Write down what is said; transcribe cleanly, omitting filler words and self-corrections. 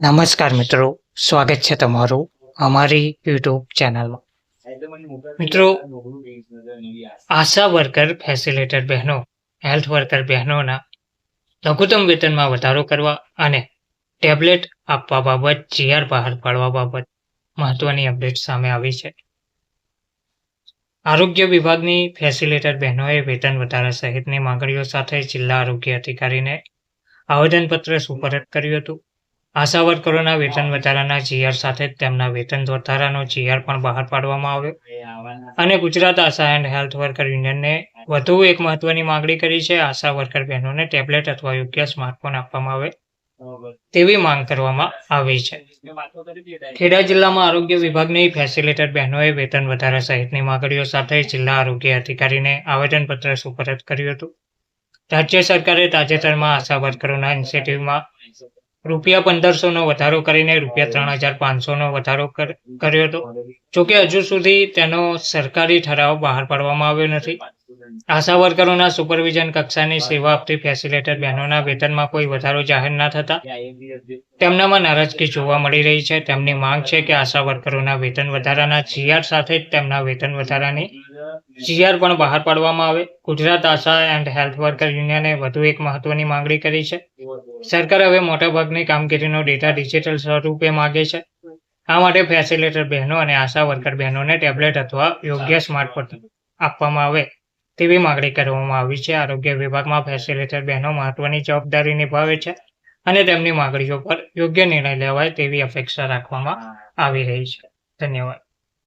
નમસ્કાર મિત્રો, સ્વાગત છે તમારું અમારી યુટ્યુબ ચેનલમાં. મિત્રો, આશા વર્કર ફેસિલિટેટર બહેનો, હેલ્થ વર્કર બહેનોના લઘુત્તમ વેતનમાં વધારો કરવા અને ટેબ્લેટ આપવા બાબત જીઆર બહાર પાડવા બાબત મહત્વની અપડેટ સામે આવી છે. આરોગ્ય વિભાગની ફેસિલિટેટર બહેનોએ વેતન વધારા સહિતની માંગણીઓ સાથે જિલ્લા આરોગ્ય અધિકારીને આવેદનપત્ર સુપરત કર્યું હતું. આશા વર્કરોના વેતન વધારાના જીઆર સાથે જ તેમના વેતન વધારાનો જીઆર પણ બહાર પાડવામાં આવ્યો અને ગુજરાત આશા એન્ડ હેલ્થ વર્કર યુનિયનને વધુ એક મહત્વની માંગણી કરી છે. આશા વર્કર બહેનોને ટેબ્લેટ અથવા યોગ્ય સ્માર્ટફોન આપવામાં આવે તેવી માંગ કરવામાં આવી છે. ખેડા જિલ્લામાં આરોગ્ય વિભાગની ફેસિલિટેટર બહેનોએ વેતન વધારા સહિતની માંગણીઓ સાથે જિલ્લા આરોગ્ય અધિકારીને આવેદનપત્ર સુપરત કર્યું હતું. રાજ્ય સરકારે તાજેતરમાં આશા વર્કરોના ઇન્સેન્ટિવમાં ₹1500નો વધારો કરીને ₹3500નો વધારો કર્યો હતો. જોકે હજુ સુધી તેનો સરકારી ઠરાવ બહાર પાડવામાં આવ્યો નથી. આશા વર્કરોના સુપરવિઝન કક્ષાની સેવા આપતી ફેસિલિટેટર બહેનોના વેતનમાં કોઈ વધારો જાહેર ના થતા તેમનામાં નારાજગી જોવા મળી રહી છે. તેમની માંગ છે કે આશા વર્કરોના વેતન વધારાના જીઆર સાથે જ તેમના વેતન વધારાની જીઆર પણ બહાર પાડવામાં આવે. ગુજરાત આશા એન્ડ હેલ્થ વર્કર યુનિયને વધુ એક મહત્વની માંગણી કરી છે. સરકાર હવે મોટાભાગની કામગીરીનો ડેટા ડિજિટલ સ્વરૂપે માંગે છે. આ માટે ફેસિલિટેટર બહેનો અને આશા વર્કર બહેનોને ટેબ્લેટ અથવા યોગ્ય સ્માર્ટફોન આપવામાં આવે તેવી માંગણી કરવામાં આવી છે. આરોગ્ય વિભાગમાં ફેસિલિટેટર બહેનો મહત્વની જવાબદારી નિભાવે છે અને તેમની માંગણીઓ પર યોગ્ય નિર્ણય લેવાય તેવી અપેક્ષા રાખવામાં આવી રહી છે. ધન્યવાદ.